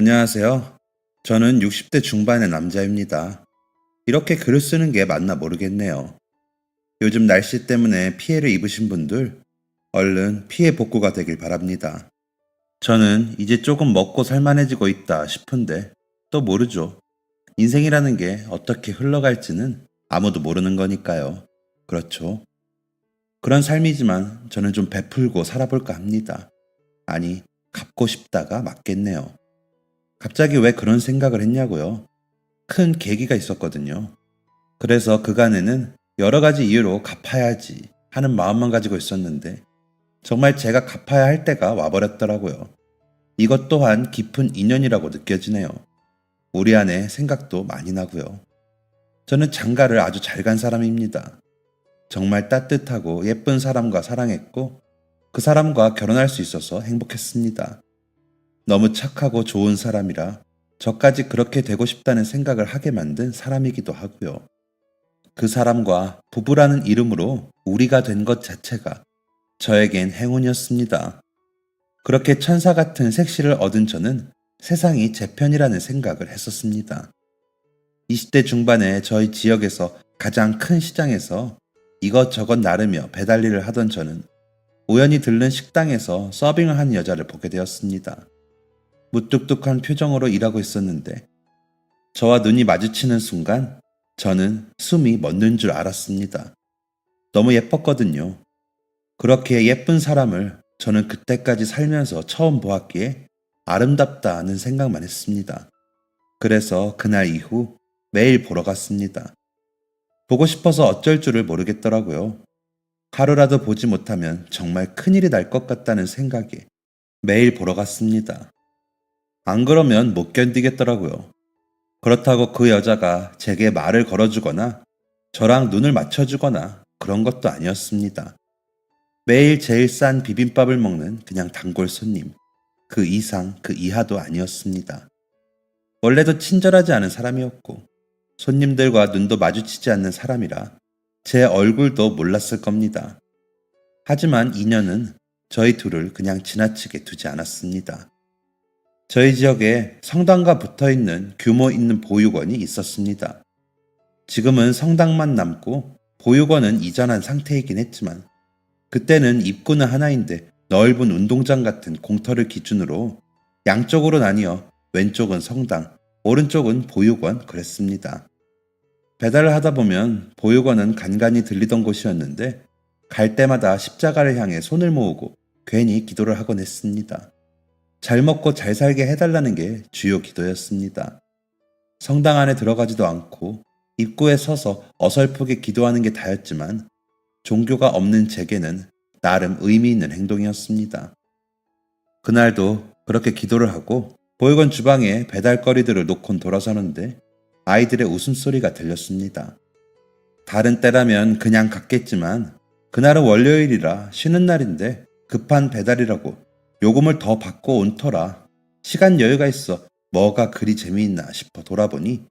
안녕하세요. 저는 60대 중반의 남자입니다. 이렇게 글을 쓰는 게 맞나 모르겠네요. 요즘 날씨 때문에 피해를 입으신 분들, 얼른 피해 복구가 되길 바랍니다. 저는 이제 조금 먹고 살만해지고 있다 싶은데, 또 모르죠. 인생이라는 게 어떻게 흘러갈지는 아무도 모르는 거니까요. 그렇죠. 그런 삶이지만 저는 좀 베풀고 살아볼까 합니다. 아니, 갚고 싶다가 맞겠네요. 갑자기 왜 그런 생각을 했냐고요? 큰 계기가 있었거든요. 그래서 그간에는 여러 가지 이유로 갚아야지 하는 마음만 가지고 있었는데 정말 제가 갚아야 할 때가 와버렸더라고요. 이것 또한 깊은 인연이라고 느껴지네요. 우리 안에 생각도 많이 나고요. 저는 장가를 아주 잘 간 사람입니다. 정말 따뜻하고 예쁜 사람과 사랑했고 그 사람과 결혼할 수 있어서 행복했습니다. 너무 착하고 좋은 사람이라 저까지 그렇게 되고 싶다는 생각을 하게 만든 사람이기도 하고요. 그 사람과 부부라는 이름으로 우리가 된 것 자체가 저에겐 행운이었습니다. 그렇게 천사 같은 색시를 얻은 저는 세상이 제 편이라는 생각을 했었습니다. 20대 중반에 저희 지역에서 가장 큰 시장에서 이것저것 나르며 배달 일을 하던 저는 우연히 들른 식당에서 서빙을 하는 여자를 보게 되었습니다. 무뚝뚝한 표정으로 일하고 있었는데 저와 눈이 마주치는 순간 저는 숨이 멎는 줄 알았습니다. 너무 예뻤거든요. 그렇게 예쁜 사람을 저는 그때까지 살면서 처음 보았기에 아름답다는 생각만 했습니다. 그래서 그날 이후 매일 보러 갔습니다. 보고 싶어서 어쩔 줄을 모르겠더라고요. 하루라도 보지 못하면 정말 큰일이 날 것 같다는 생각에 매일 보러 갔습니다. 안 그러면 못 견디겠더라고요. 그렇다고 그 여자가 제게 말을 걸어주거나 저랑 눈을 맞춰주거나 그런 것도 아니었습니다. 매일 제일 싼 비빔밥을 먹는 그냥 단골 손님. 그 이상 그 이하도 아니었습니다. 원래도 친절하지 않은 사람이었고 손님들과 눈도 마주치지 않는 사람이라 제 얼굴도 몰랐을 겁니다. 하지만 인연은 저희 둘을 그냥 지나치게 두지 않았습니다. 저희 지역에 성당과 붙어 있는 규모 있는 보육원이 있었습니다. 지금은 성당만 남고 보육원은 이전한 상태이긴 했지만 그때는 입구는 하나인데 넓은 운동장 같은 공터를 기준으로 양쪽으로 나뉘어 왼쪽은 성당, 오른쪽은 보육원 그랬습니다. 배달을 하다 보면 보육원은 간간히 들리던 곳이었는데 갈 때마다 십자가를 향해 손을 모으고 괜히 기도를 하곤 했습니다. 잘 먹고 잘 살게 해달라는 게 주요 기도였습니다. 성당 안에 들어가지도 않고 입구에 서서 어설프게 기도하는 게 다였지만 종교가 없는 제게는 나름 의미 있는 행동이었습니다. 그날도 그렇게 기도를 하고 보육원 주방에 배달거리들을 놓곤 돌아서는데 아이들의 웃음소리가 들렸습니다. 다른 때라면 그냥 갔겠지만 그날은 월요일이라 쉬는 날인데 급한 배달이라고 요금을 더 받고 온 터라 시간 여유가 있어 뭐가 그리 재미있나 싶어 돌아보니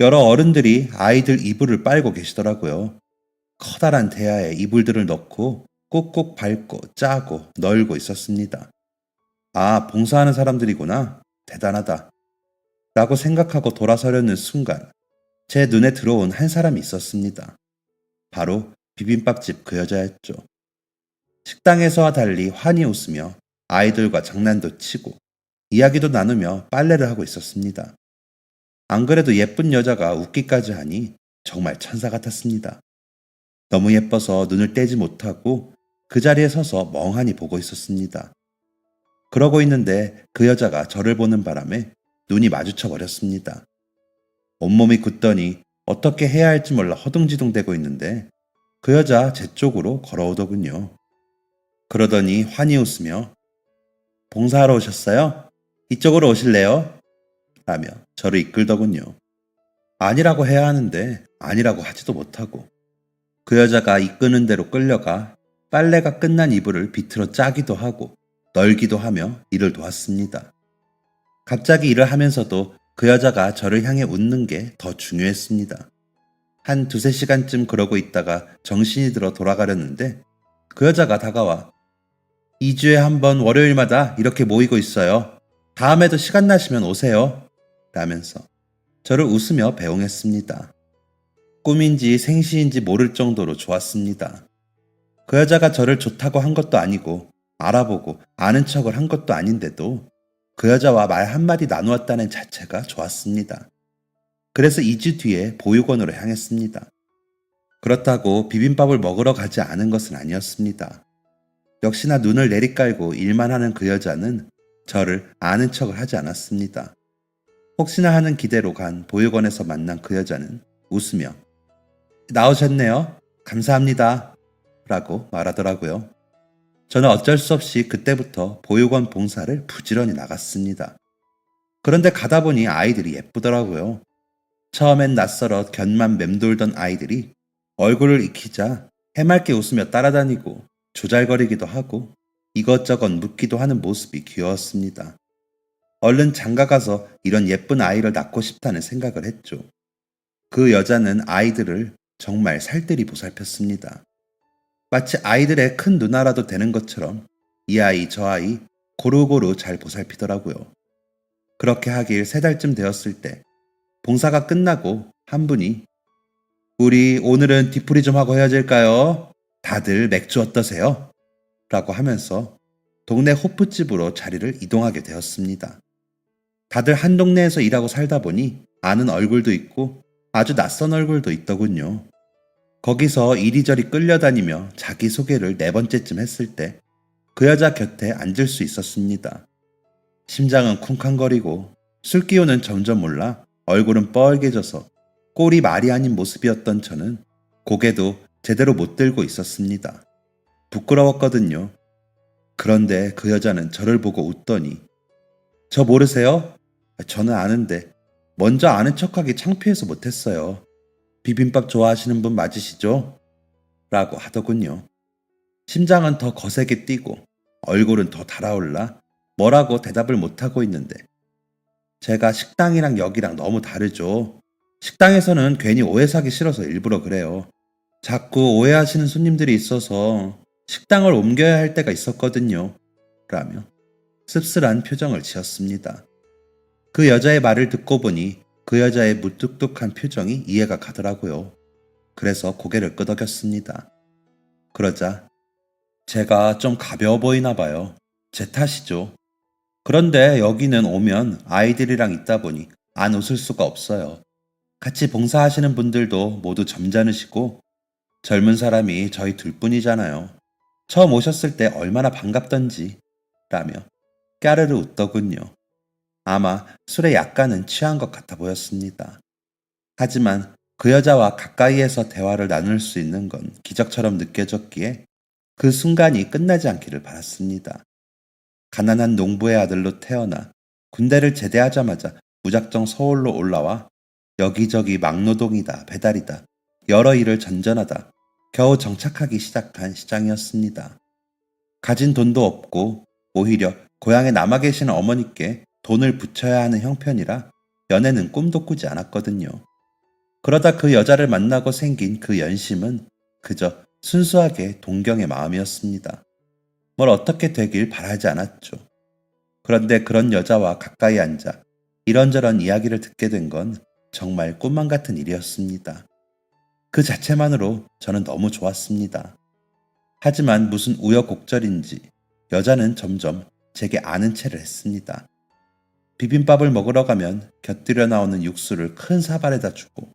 여러 어른들이 아이들 이불을 빨고 계시더라고요. 커다란 대야에 이불들을 넣고 꾹꾹 밟고 짜고 널고 있었습니다. 아, 봉사하는 사람들이구나. 대단하다. 라고 생각하고 돌아서려는 순간 제 눈에 들어온 한 사람이 있었습니다. 바로 비빔밥집 그 여자였죠. 식당에서와 달리 환히 웃으며 아이들과 장난도 치고 이야기도 나누며 빨래를 하고 있었습니다. 안 그래도 예쁜 여자가 웃기까지 하니 정말 천사 같았습니다. 너무 예뻐서 눈을 떼지 못하고 그 자리에 서서 멍하니 보고 있었습니다. 그러고 있는데 그 여자가 저를 보는 바람에 눈이 마주쳐 버렸습니다. 온몸이 굳더니 어떻게 해야 할지 몰라 허둥지둥대고 있는데 그 여자 제 쪽으로 걸어오더군요. 그러더니 환히 웃으며 봉사하러 오셨어요? 이쪽으로 오실래요? 라며 저를 이끌더군요. 아니라고 해야 하는데 아니라고 하지도 못하고 그 여자가 이끄는 대로 끌려가 빨래가 끝난 이불을 비틀어 짜기도 하고 널기도 하며 일을 도왔습니다. 갑자기 일을 하면서도 그 여자가 저를 향해 웃는 게 더 중요했습니다. 한 두세 시간쯤 그러고 있다가 정신이 들어 돌아가려는데 그 여자가 다가와 2주에 한 번 월요일마다 이렇게 모이고 있어요. 다음에도 시간 나시면 오세요. 라면서 저를 웃으며 배웅했습니다. 꿈인지 생시인지 모를 정도로 좋았습니다. 그 여자가 저를 좋다고 한 것도 아니고 알아보고 아는 척을 한 것도 아닌데도 그 여자와 말 한마디 나누었다는 자체가 좋았습니다. 그래서 2주 뒤에 보육원으로 향했습니다. 그렇다고 비빔밥을 먹으러 가지 않은 것은 아니었습니다. 역시나 눈을 내리깔고 일만 하는 그 여자는 저를 아는 척을 하지 않았습니다. 혹시나 하는 기대로 간 보육원에서 만난 그 여자는 웃으며 나오셨네요. 감사합니다. 라고 말하더라고요. 저는 어쩔 수 없이 그때부터 보육원 봉사를 부지런히 나갔습니다. 그런데 가다 보니 아이들이 예쁘더라고요. 처음엔 낯설어 곁만 맴돌던 아이들이 얼굴을 익히자 해맑게 웃으며 따라다니고 조잘거리기도 하고 이것저것 묻기도 하는 모습이 귀여웠습니다. 얼른 장가가서 이런 예쁜 아이를 낳고 싶다는 생각을 했죠. 그 여자는 아이들을 정말 살뜰히 보살폈습니다. 마치 아이들의 큰 누나라도 되는 것처럼 이 아이 저 아이 고루고루 잘 보살피더라고요. 그렇게 하길 3달쯤 되었을 때 봉사가 끝나고 한 분이 우리 오늘은 뒤풀이 좀 하고 헤어질까요? 다들 맥주 어떠세요? 라고 하면서 동네 호프집으로 자리를 이동하게 되었습니다. 다들 한 동네에서 일하고 살다 보니 아는 얼굴도 있고 아주 낯선 얼굴도 있더군요. 거기서 이리저리 끌려다니며 자기소개를 4번째쯤 했을 때 그 여자 곁에 앉을 수 있었습니다. 심장은 쿵쾅거리고 술기운은 점점 올라 얼굴은 뻘개져서 꼴이 말이 아닌 모습이었던 저는 고개도 제대로 못 들고 있었습니다. 부끄러웠거든요. 그런데 그 여자는 저를 보고 웃더니 저 모르세요? 저는 아는데 먼저 아는 척하기 창피해서 못했어요. 비빔밥 좋아하시는 분 맞으시죠? 라고 하더군요. 심장은 더 거세게 뛰고 얼굴은 더 달아올라 뭐라고 대답을 못하고 있는데 제가 식당이랑 여기랑 너무 다르죠. 식당에서는 괜히 오해 사기 싫어서 일부러 그래요. 자꾸 오해하시는 손님들이 있어서 식당을 옮겨야 할 때가 있었거든요. 라며 씁쓸한 표정을 지었습니다. 그 여자의 말을 듣고 보니 그 여자의 무뚝뚝한 표정이 이해가 가더라고요. 그래서 고개를 끄덕였습니다. 그러자 제가 좀 가벼워 보이나 봐요. 제 탓이죠. 그런데 여기는 오면 아이들이랑 있다 보니 안 웃을 수가 없어요. 같이 봉사하시는 분들도 모두 점잖으시고 젊은 사람이 저희 둘뿐이잖아요. 처음 오셨을 때 얼마나 반갑던지 라며 까르르 웃더군요. 아마 술에 약간은 취한 것 같아 보였습니다. 하지만 그 여자와 가까이에서 대화를 나눌 수 있는 건 기적처럼 느껴졌기에 그 순간이 끝나지 않기를 바랐습니다. 가난한 농부의 아들로 태어나 군대를 제대하자마자 무작정 서울로 올라와 여기저기 막노동이다 배달이다 여러 일을 전전하다 겨우 정착하기 시작한 시장이었습니다. 가진 돈도 없고 오히려 고향에 남아 계시는 어머니께 돈을 붙여야 하는 형편이라 연애는 꿈도 꾸지 않았거든요. 그러다 그 여자를 만나고 생긴 그 연심은 그저 순수하게 동경의 마음이었습니다. 뭘 어떻게 되길 바라지 않았죠. 그런데 그런 여자와 가까이 앉아 이런저런 이야기를 듣게 된 건 정말 꿈만 같은 일이었습니다. 그 자체만으로 저는 너무 좋았습니다. 하지만 무슨 우여곡절인지 여자는 점점 제게 아는 체를 했습니다. 비빔밥을 먹으러 가면 곁들여 나오는 육수를 큰 사발에다 주고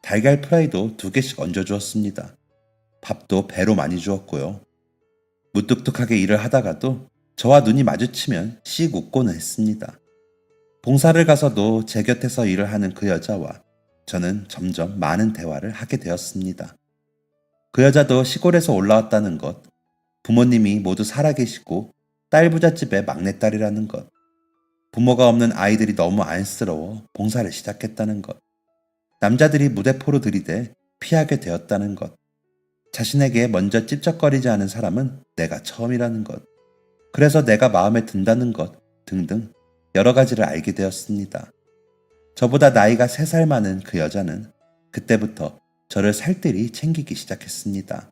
달걀 프라이도 2개씩 얹어주었습니다. 밥도 배로 많이 주었고요. 무뚝뚝하게 일을 하다가도 저와 눈이 마주치면 씩 웃고는 했습니다. 봉사를 가서도 제 곁에서 일을 하는 그 여자와 저는 점점 많은 대화를 하게 되었습니다. 그 여자도 시골에서 올라왔다는 것, 부모님이 모두 살아계시고 딸 부잣집의 막내딸이라는 것, 부모가 없는 아이들이 너무 안쓰러워 봉사를 시작했다는 것, 남자들이 무대포로 들이대 피하게 되었다는 것, 자신에게 먼저 찝쩍거리지 않은 사람은 내가 처음이라는 것, 그래서 내가 마음에 든다는 것 등등 여러 가지를 알게 되었습니다. 저보다 나이가 3살 많은 그 여자는 그때부터 저를 살뜰히 챙기기 시작했습니다.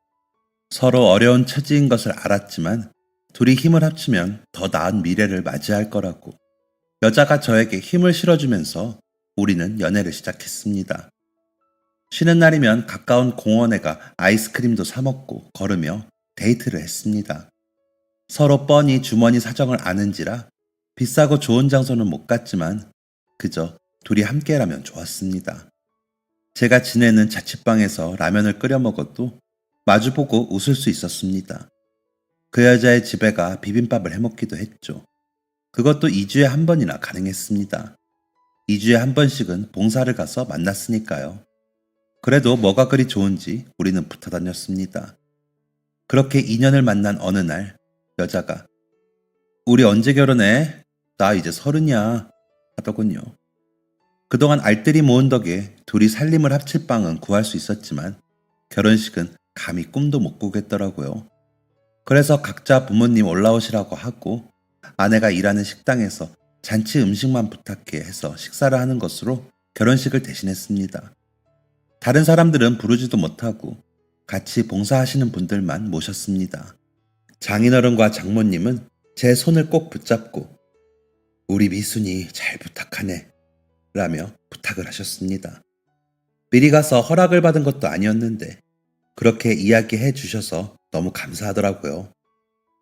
서로 어려운 처지인 것을 알았지만 둘이 힘을 합치면 더 나은 미래를 맞이할 거라고. 여자가 저에게 힘을 실어주면서 우리는 연애를 시작했습니다. 쉬는 날이면 가까운 공원에 가 아이스크림도 사 먹고 걸으며 데이트를 했습니다. 서로 뻔히 주머니 사정을 아는지라 비싸고 좋은 장소는 못 갔지만 그저 둘이 함께라면 좋았습니다. 제가 지내는 자취방에서 라면을 끓여 먹어도 마주보고 웃을 수 있었습니다. 그 여자의 집에 가 비빔밥을 해 먹기도 했죠. 그것도 2주에 한 번이나 가능했습니다. 2주에 한 번씩은 봉사를 가서 만났으니까요. 그래도 뭐가 그리 좋은지 우리는 붙어 다녔습니다. 그렇게 2년을 만난 어느 날 여자가 우리 언제 결혼해? 나 이제 30이야 하더군요. 그동안 알뜰히 모은 덕에 둘이 살림을 합칠 방은 구할 수 있었지만 결혼식은 감히 꿈도 못 꾸겠더라고요. 그래서 각자 부모님 올라오시라고 하고 아내가 일하는 식당에서 잔치 음식만 부탁해 해서 식사를 하는 것으로 결혼식을 대신했습니다. 다른 사람들은 부르지도 못하고 같이 봉사하시는 분들만 모셨습니다. 장인어른과 장모님은 제 손을 꼭 붙잡고 우리 미순이 잘 부탁하네 라며 부탁을 하셨습니다. 미리 가서 허락을 받은 것도 아니었는데 그렇게 이야기해 주셔서 너무 감사하더라고요.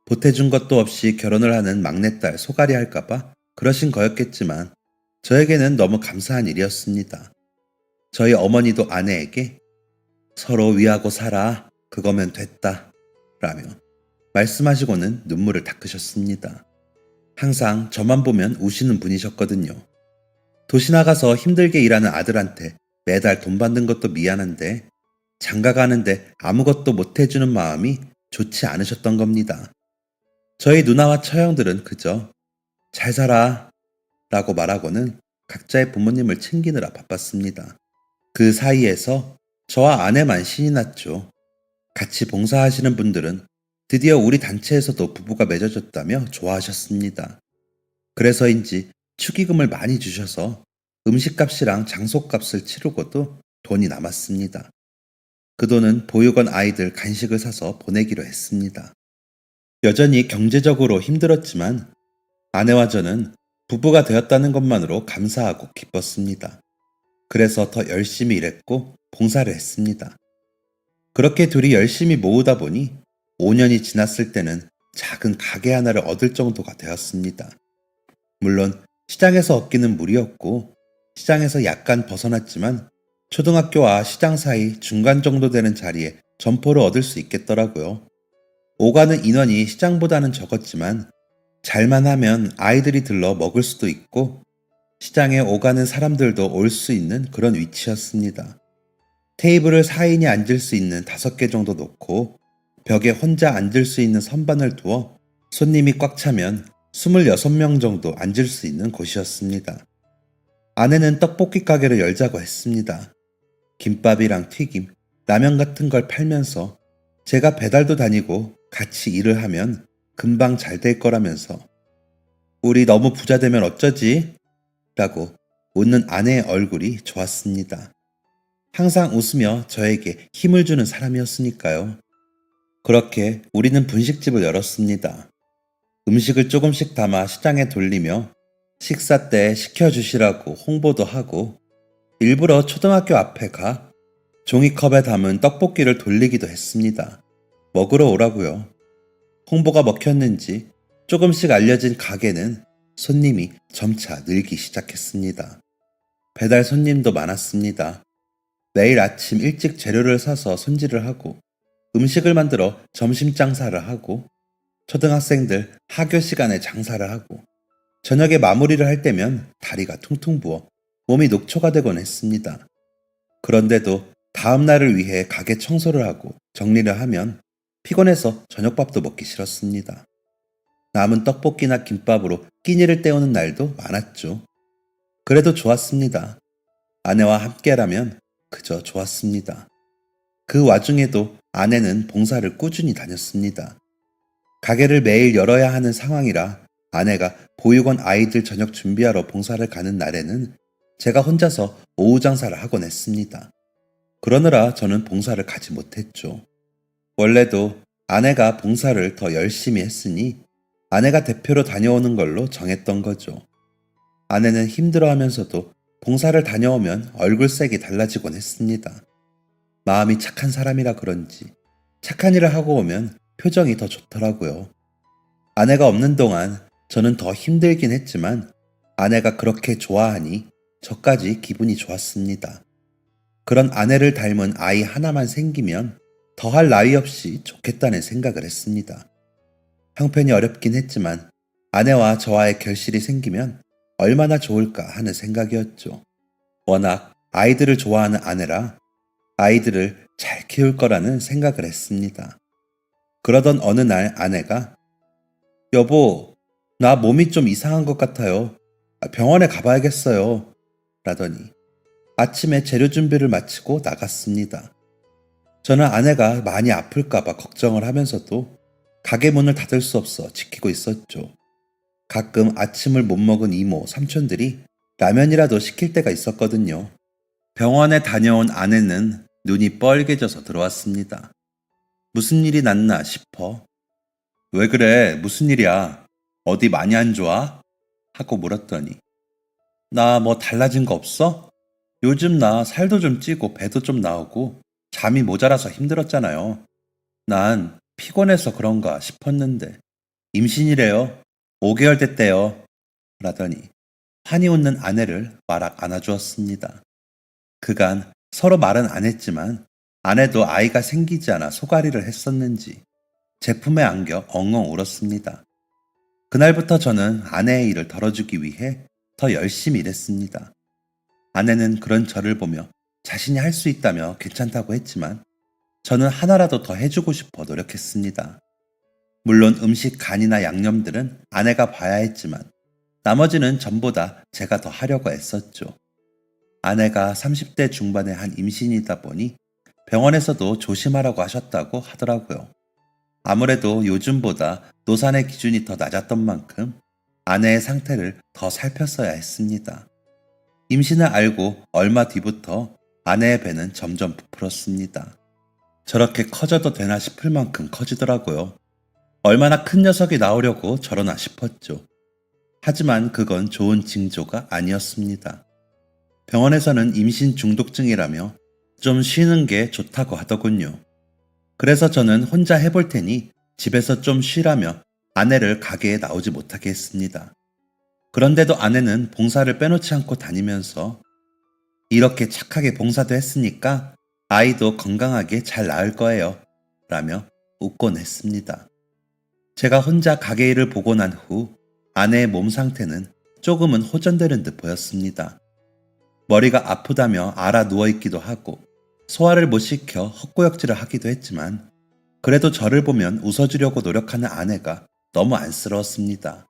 보태준 것도 없이 결혼을 하는 막내딸 소갈이 할까봐 그러신 거였겠지만 저에게는 너무 감사한 일이었습니다. 저희 어머니도 아내에게 서로 위하고 살아 그거면 됐다 라며 말씀하시고는 눈물을 닦으셨습니다. 항상 저만 보면 우시는 분이셨거든요. 도시 나가서 힘들게 일하는 아들한테 매달 돈 받는 것도 미안한데 장가 가는데 아무것도 못 해주는 마음이 좋지 않으셨던 겁니다. 저희 누나와 처형들은 그저 잘 살아 라고 말하고는 각자의 부모님을 챙기느라 바빴습니다. 그 사이에서 저와 아내만 신이 났죠. 같이 봉사하시는 분들은 드디어 우리 단체에서도 부부가 맺어졌다며 좋아하셨습니다. 그래서인지 축의금을 많이 주셔서 음식값이랑 장소값을 치르고도 돈이 남았습니다. 그 돈은 보육원 아이들 간식을 사서 보내기로 했습니다. 여전히 경제적으로 힘들었지만 아내와 저는 부부가 되었다는 것만으로 감사하고 기뻤습니다. 그래서 더 열심히 일했고 봉사를 했습니다. 그렇게 둘이 열심히 모으다 보니 5년이 지났을 때는 작은 가게 하나를 얻을 정도가 되었습니다. 물론 시장에서 얻기는 무리였고 시장에서 약간 벗어났지만 초등학교와 시장 사이 중간 정도 되는 자리에 점포를 얻을 수 있겠더라고요. 오가는 인원이 시장보다는 적었지만 잘만 하면 아이들이 들러 먹을 수도 있고 시장에 오가는 사람들도 올 수 있는 그런 위치였습니다. 테이블을 4인이 앉을 수 있는 5개 정도 놓고 벽에 혼자 앉을 수 있는 선반을 두어 손님이 꽉 차면 26명 정도 앉을 수 있는 곳이었습니다. 아내는 떡볶이 가게를 열자고 했습니다. 김밥이랑 튀김, 라면 같은 걸 팔면서 제가 배달도 다니고 같이 일을 하면 금방 잘 될 거라면서 우리 너무 부자 되면 어쩌지? 라고 웃는 아내의 얼굴이 좋았습니다. 항상 웃으며 저에게 힘을 주는 사람이었으니까요. 그렇게 우리는 분식집을 열었습니다. 음식을 조금씩 담아 시장에 돌리며 식사 때 시켜주시라고 홍보도 하고 일부러 초등학교 앞에 가 종이컵에 담은 떡볶이를 돌리기도 했습니다. 먹으러 오라고요. 홍보가 먹혔는지 조금씩 알려진 가게는 손님이 점차 늘기 시작했습니다. 배달 손님도 많았습니다. 매일 아침 일찍 재료를 사서 손질을 하고 음식을 만들어 점심 장사를 하고 초등학생들 하교 시간에 장사를 하고 저녁에 마무리를 할 때면 다리가 퉁퉁 부어 몸이 녹초가 되곤 했습니다. 그런데도 다음 날을 위해 가게 청소를 하고 정리를 하면 피곤해서 저녁밥도 먹기 싫었습니다. 남은 떡볶이나 김밥으로 끼니를 때우는 날도 많았죠. 그래도 좋았습니다. 아내와 함께라면 그저 좋았습니다. 그 와중에도 아내는 봉사를 꾸준히 다녔습니다. 가게를 매일 열어야 하는 상황이라 아내가 보육원 아이들 저녁 준비하러 봉사를 가는 날에는 제가 혼자서 오후 장사를 하곤 했습니다. 그러느라 저는 봉사를 가지 못했죠. 원래도 아내가 봉사를 더 열심히 했으니 아내가 대표로 다녀오는 걸로 정했던 거죠. 아내는 힘들어하면서도 봉사를 다녀오면 얼굴색이 달라지곤 했습니다. 마음이 착한 사람이라 그런지 착한 일을 하고 오면 표정이 더 좋더라고요. 아내가 없는 동안 저는 더 힘들긴 했지만 아내가 그렇게 좋아하니 저까지 기분이 좋았습니다. 그런 아내를 닮은 아이 하나만 생기면 더할 나위 없이 좋겠다는 생각을 했습니다. 형편이 어렵긴 했지만 아내와 저와의 결실이 생기면 얼마나 좋을까 하는 생각이었죠. 워낙 아이들을 좋아하는 아내라 아이들을 잘 키울 거라는 생각을 했습니다. 그러던 어느 날 아내가 여보, 나 몸이 좀 이상한 것 같아요. 병원에 가봐야겠어요. 라더니 아침에 재료 준비를 마치고 나갔습니다. 저는 아내가 많이 아플까봐 걱정을 하면서도 가게 문을 닫을 수 없어 지키고 있었죠. 가끔 아침을 못 먹은 이모, 삼촌들이 라면이라도 시킬 때가 있었거든요. 병원에 다녀온 아내는 눈이 뻘개져서 들어왔습니다. 무슨 일이 났나 싶어. 왜 그래? 무슨 일이야? 어디 많이 안 좋아? 하고 물었더니 나 뭐 달라진 거 없어? 요즘 나 살도 좀 찌고 배도 좀 나오고 잠이 모자라서 힘들었잖아요. 난 피곤해서 그런가 싶었는데 임신이래요. 5개월 됐대요. 라더니 환히 웃는 아내를 와락 안아주었습니다. 그간 서로 말은 안 했지만 아내도 아이가 생기지 않아 소가리를 했었는지 제품에 안겨 엉엉 울었습니다. 그날부터 저는 아내의 일을 덜어주기 위해 더 열심히 일했습니다. 아내는 그런 저를 보며 자신이 할 수 있다며 괜찮다고 했지만 저는 하나라도 더 해주고 싶어 노력했습니다. 물론 음식 간이나 양념들은 아내가 봐야 했지만 나머지는 전보다 제가 더 하려고 애썼죠. 아내가 30대 중반의 한 임신이다 보니 병원에서도 조심하라고 하셨다고 하더라고요. 아무래도 요즘보다 노산의 기준이 더 낮았던 만큼 아내의 상태를 더 살폈어야 했습니다. 임신을 알고 얼마 뒤부터 아내의 배는 점점 부풀었습니다. 저렇게 커져도 되나 싶을 만큼 커지더라고요. 얼마나 큰 녀석이 나오려고 저러나 싶었죠. 하지만 그건 좋은 징조가 아니었습니다. 병원에서는 임신 중독증이라며 좀 쉬는 게 좋다고 하더군요. 그래서 저는 혼자 해볼 테니 집에서 좀 쉬라며 아내를 가게에 나오지 못하게 했습니다. 그런데도 아내는 봉사를 빼놓지 않고 다니면서 이렇게 착하게 봉사도 했으니까 아이도 건강하게 잘 낳을 거예요. 라며 웃곤 했습니다. 제가 혼자 가게 일을 보고 난 후 아내의 몸 상태는 조금은 호전되는 듯 보였습니다. 머리가 아프다며 알아 누워있기도 하고 소화를 못 시켜 헛구역질을 하기도 했지만 그래도 저를 보면 웃어주려고 노력하는 아내가 너무 안쓰러웠습니다.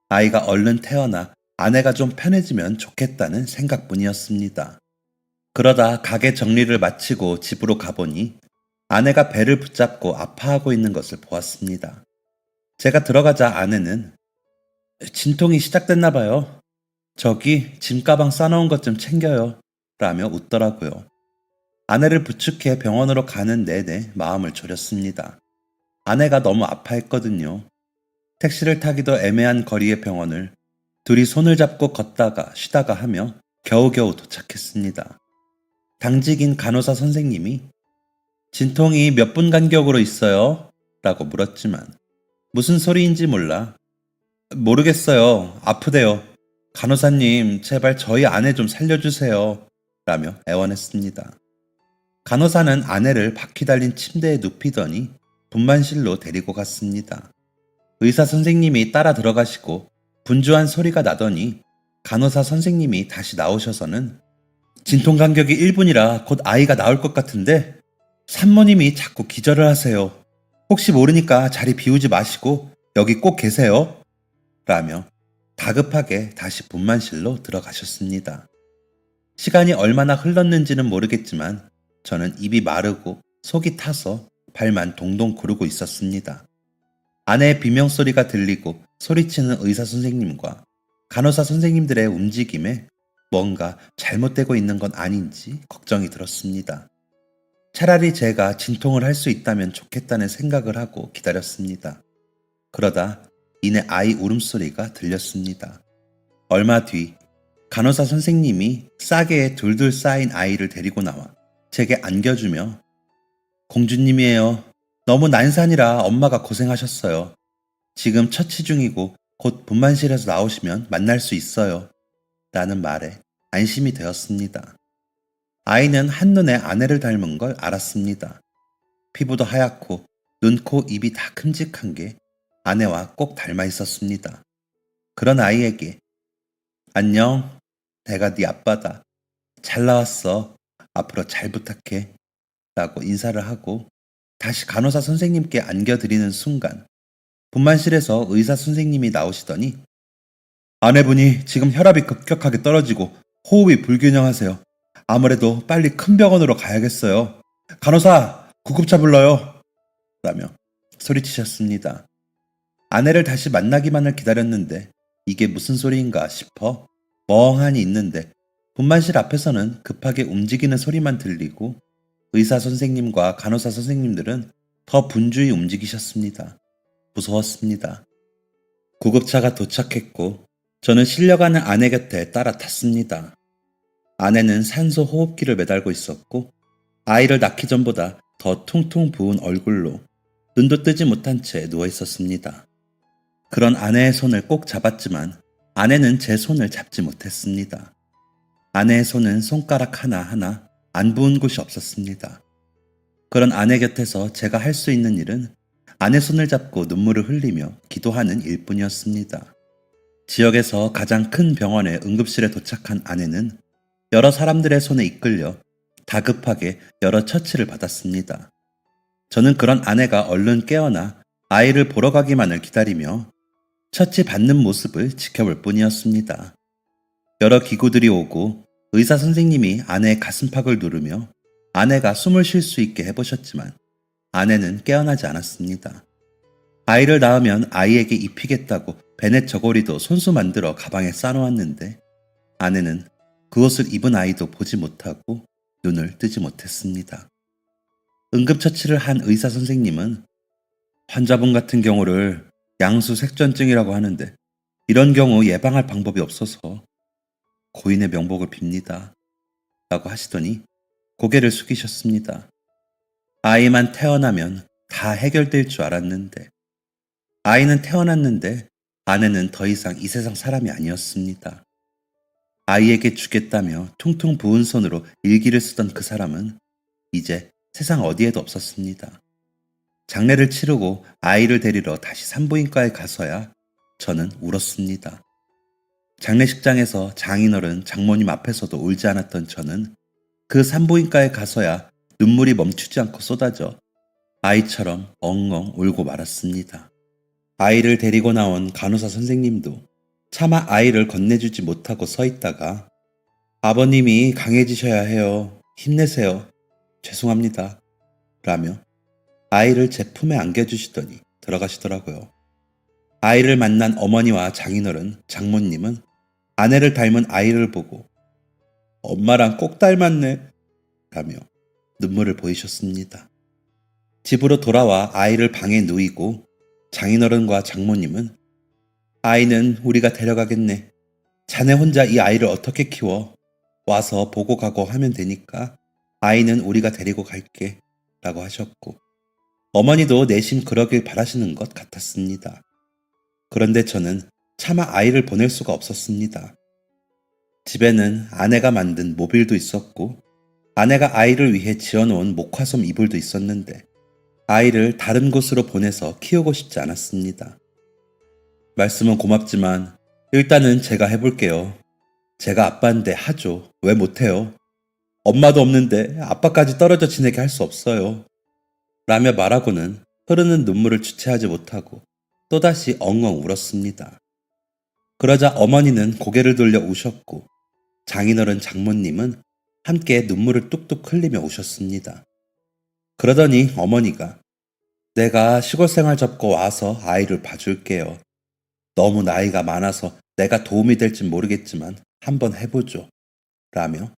아이가 얼른 태어나 아내가 좀 편해지면 좋겠다는 생각뿐이었습니다. 그러다 가게 정리를 마치고 집으로 가보니 아내가 배를 붙잡고 아파하고 있는 것을 보았습니다. 제가 들어가자 아내는 진통이 시작됐나 봐요. 저기 짐가방 싸놓은 것 좀 챙겨요. 라며 웃더라고요. 아내를 부축해 병원으로 가는 내내 마음을 졸였습니다. 아내가 너무 아파했거든요. 택시를 타기도 애매한 거리의 병원을 둘이 손을 잡고 걷다가 쉬다가 하며 겨우겨우 도착했습니다. 당직인 간호사 선생님이 진통이 몇 분 간격으로 있어요? 라고 물었지만 무슨 소리인지 몰라 모르겠어요. 아프대요. 간호사님 제발 저희 아내 좀 살려주세요. 라며 애원했습니다. 간호사는 아내를 바퀴 달린 침대에 눕히더니 분만실로 데리고 갔습니다. 의사 선생님이 따라 들어가시고 분주한 소리가 나더니 간호사 선생님이 다시 나오셔서는 진통 간격이 1분이라 곧 아이가 나올 것 같은데 산모님이 자꾸 기절을 하세요. 혹시 모르니까 자리 비우지 마시고 여기 꼭 계세요. 라며 다급하게 다시 분만실로 들어가셨습니다. 시간이 얼마나 흘렀는지는 모르겠지만 저는 입이 마르고 속이 타서 발만 동동 구르고 있었습니다. 아내의 비명소리가 들리고 소리치는 의사 선생님과 간호사 선생님들의 움직임에 뭔가 잘못되고 있는 건 아닌지 걱정이 들었습니다. 차라리 제가 진통을 할 수 있다면 좋겠다는 생각을 하고 기다렸습니다. 그러다 이내 아이 울음소리가 들렸습니다. 얼마 뒤 간호사 선생님이 싸개에 둘둘 쌓인 아이를 데리고 나와 제게 안겨주며 공주님이에요. 너무 난산이라 엄마가 고생하셨어요. 지금 처치 중이고 곧 분만실에서 나오시면 만날 수 있어요. 라는 말에 안심이 되었습니다. 아이는 한눈에 아내를 닮은 걸 알았습니다. 피부도 하얗고 눈, 코, 입이 다 큼직한 게 아내와 꼭 닮아 있었습니다. 그런 아이에게 안녕, 내가 네 아빠다. 잘 나왔어. 앞으로 잘 부탁해. 라고 인사를 하고 다시 간호사 선생님께 안겨드리는 순간 분만실에서 의사 선생님이 나오시더니 아내분이 지금 혈압이 급격하게 떨어지고 호흡이 불균형하세요. 아무래도 빨리 큰 병원으로 가야겠어요. 간호사, 구급차 불러요. 라며 소리치셨습니다. 아내를 다시 만나기만을 기다렸는데 이게 무슨 소리인가 싶어 멍하니 있는데 분만실 앞에서는 급하게 움직이는 소리만 들리고 의사 선생님과 간호사 선생님들은 더 분주히 움직이셨습니다. 무서웠습니다. 구급차가 도착했고 저는 실려가는 아내 곁에 따라 탔습니다. 아내는 산소 호흡기를 매달고 있었고 아이를 낳기 전보다 더 퉁퉁 부은 얼굴로 눈도 뜨지 못한 채 누워 있었습니다. 그런 아내의 손을 꼭 잡았지만 아내는 제 손을 잡지 못했습니다. 아내의 손은 손가락 하나하나 안 부은 곳이 없었습니다. 그런 아내 곁에서 제가 할 수 있는 일은 아내 손을 잡고 눈물을 흘리며 기도하는 일뿐이었습니다. 지역에서 가장 큰 병원의 응급실에 도착한 아내는 여러 사람들의 손에 이끌려 다급하게 여러 처치를 받았습니다. 저는 그런 아내가 얼른 깨어나 아이를 보러 가기만을 기다리며 처치 받는 모습을 지켜볼 뿐이었습니다. 여러 기구들이 오고 의사 선생님이 아내의 가슴팍을 누르며 아내가 숨을 쉴 수 있게 해보셨지만 아내는 깨어나지 않았습니다. 아이를 낳으면 아이에게 입히겠다고 베넷 저고리도 손수 만들어 가방에 싸놓았는데 아내는 그 옷을 입은 아이도 보지 못하고 눈을 뜨지 못했습니다. 응급처치를 한 의사 선생님은 환자분 같은 경우를 양수색전증이라고 하는데 이런 경우 예방할 방법이 없어서 고인의 명복을 빕니다. 라고 하시더니 고개를 숙이셨습니다. 아이만 태어나면 다 해결될 줄 알았는데 아이는 태어났는데 아내는 더 이상 이 세상 사람이 아니었습니다. 아이에게 주겠다며 퉁퉁 부은 손으로 일기를 쓰던 그 사람은 이제 세상 어디에도 없었습니다. 장례를 치르고 아이를 데리러 다시 산부인과에 가서야 저는 울었습니다. 장례식장에서 장인어른, 장모님 앞에서도 울지 않았던 저는 그 산부인과에 가서야 눈물이 멈추지 않고 쏟아져 아이처럼 엉엉 울고 말았습니다. 아이를 데리고 나온 간호사 선생님도 차마 아이를 건네주지 못하고 서 있다가 아버님이 강해지셔야 해요. 힘내세요. 죄송합니다. 라며 아이를 제 품에 안겨주시더니 들어가시더라고요. 아이를 만난 어머니와 장인어른, 장모님은 아내를 닮은 아이를 보고 엄마랑 꼭 닮았네 라며 눈물을 보이셨습니다. 집으로 돌아와 아이를 방에 누이고 장인어른과 장모님은 아이는 우리가 데려가겠네. 자네 혼자 이 아이를 어떻게 키워? 와서 보고 가고 하면 되니까 아이는 우리가 데리고 갈게 라고 하셨고 어머니도 내심 그러길 바라시는 것 같았습니다. 그런데 저는 차마 아이를 보낼 수가 없었습니다. 집에는 아내가 만든 모빌도 있었고 아내가 아이를 위해 지어놓은 목화솜 이불도 있었는데 아이를 다른 곳으로 보내서 키우고 싶지 않았습니다. 말씀은 고맙지만 일단은 제가 해볼게요. 제가 아빠인데 하죠. 왜 못해요? 엄마도 없는데 아빠까지 떨어져 지내게 할 수 없어요. 라며 말하고는 흐르는 눈물을 주체하지 못하고 또다시 엉엉 울었습니다. 그러자 어머니는 고개를 돌려 우셨고 장인어른 장모님은 함께 눈물을 뚝뚝 흘리며 우셨습니다. 그러더니 어머니가 내가 시골 생활 접고 와서 아이를 봐줄게요. 너무 나이가 많아서 내가 도움이 될진 모르겠지만 한번 해보죠. 라며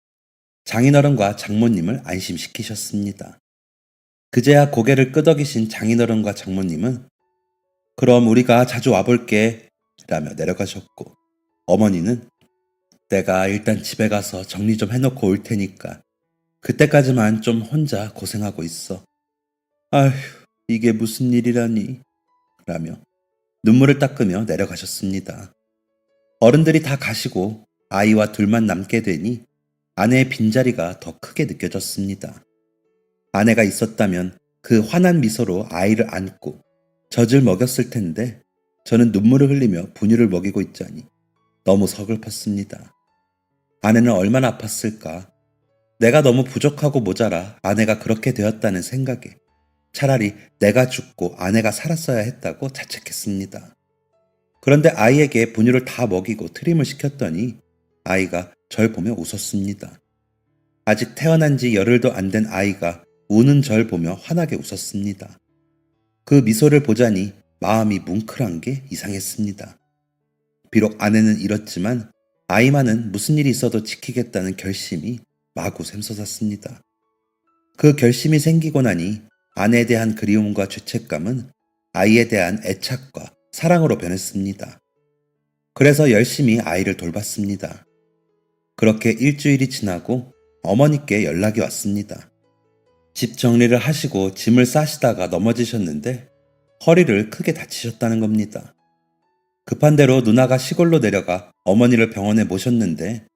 장인어른과 장모님을 안심시키셨습니다. 그제야 고개를 끄덕이신 장인어른과 장모님은 그럼 우리가 자주 와볼게 라며 내려가셨고 어머니는 내가 일단 집에 가서 정리 좀 해놓고 올 테니까 그때까지만 좀 혼자 고생하고 있어. 아휴, 이게 무슨 일이라니. 라며 눈물을 닦으며 내려가셨습니다. 어른들이 다 가시고 아이와 둘만 남게 되니 아내의 빈자리가 더 크게 느껴졌습니다. 아내가 있었다면 그 환한 미소로 아이를 안고 젖을 먹였을 텐데 저는 눈물을 흘리며 분유를 먹이고 있자니 너무 서글펐습니다. 아내는 얼마나 아팠을까. 내가 너무 부족하고 모자라 아내가 그렇게 되었다는 생각에 차라리 내가 죽고 아내가 살았어야 했다고 자책했습니다. 그런데 아이에게 분유를 다 먹이고 트림을 시켰더니 아이가 절 보며 웃었습니다. 아직 태어난 지 열흘도 안 된 아이가 우는 절 보며 환하게 웃었습니다. 그 미소를 보자니 마음이 뭉클한 게 이상했습니다. 비록 아내는 잃었지만 아이만은 무슨 일이 있어도 지키겠다는 결심이 마구 샘솟았습니다. 그 결심이 생기고 나니 아내에 대한 그리움과 죄책감은 아이에 대한 애착과 사랑으로 변했습니다. 그래서 열심히 아이를 돌봤습니다. 그렇게 일주일이 지나고 어머니께 연락이 왔습니다. 집 정리를 하시고 짐을 싸시다가 넘어지셨는데 허리를 크게 다치셨다는 겁니다. 급한 대로 누나가 시골로 내려가 어머니를 병원에 모셨는데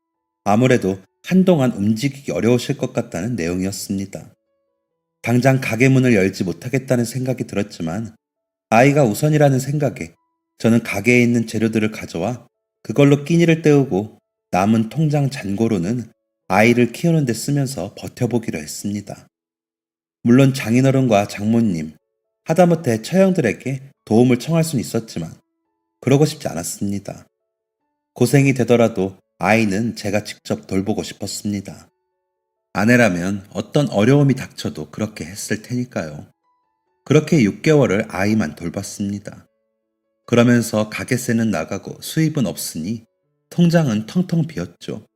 아무래도 한동안 움직이기 어려우실 것 같다는 내용이었습니다. 당장 가게 문을 열지 못하겠다는 생각이 들었지만 아이가 우선이라는 생각에 저는 가게에 있는 재료들을 가져와 그걸로 끼니를 때우고 남은 통장 잔고로는 아이를 키우는 데 쓰면서 버텨보기로 했습니다. 물론 장인어른과 장모님, 하다못해 처형들에게 도움을 청할 수는 있었지만 그러고 싶지 않았습니다. 고생이 되더라도 아이는 제가 직접 돌보고 싶었습니다. 아내라면 어떤 어려움이 닥쳐도 그렇게 했을 테니까요. 그렇게 6개월을 아이만 돌봤습니다. 그러면서 가게세는 나가고 수입은 없으니 통장은 텅텅 비었죠.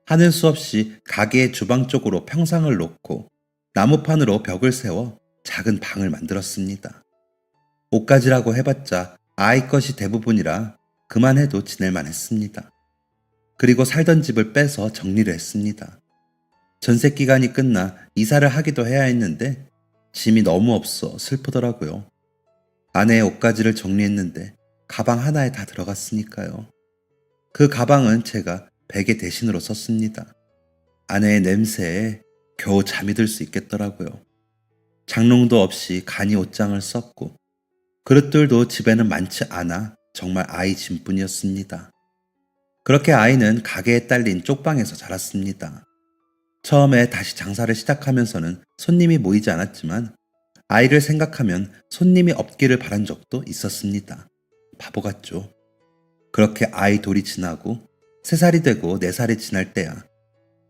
하는 수 없이 가게의 주방 쪽으로 평상을 놓고 나무판으로 벽을 세워 작은 방을 만들었습니다. 옷가지라고 해봤자 아이 것이 대부분이라 그만해도 지낼만 했습니다. 그리고 살던 집을 빼서 정리를 했습니다. 전세 기간이 끝나 이사를 하기도 해야 했는데 짐이 너무 없어 슬프더라고요. 아내의 옷가지를 정리했는데 가방 하나에 다 들어갔으니까요. 그 가방은 제가 베개 대신으로 썼습니다. 아내의 냄새에 겨우 잠이 들 수 있겠더라고요. 장롱도 없이 간이 옷장을 썼고 그릇들도 집에는 많지 않아 정말 아이 짐뿐이었습니다. 그렇게 아이는 가게에 딸린 쪽방에서 자랐습니다. 처음에 다시 장사를 시작하면서는 손님이 모이지 않았지만 아이를 생각하면 손님이 없기를 바란 적도 있었습니다. 바보 같죠? 그렇게 아이 돌이 지나고 3살이 되고 4살이 지날 때야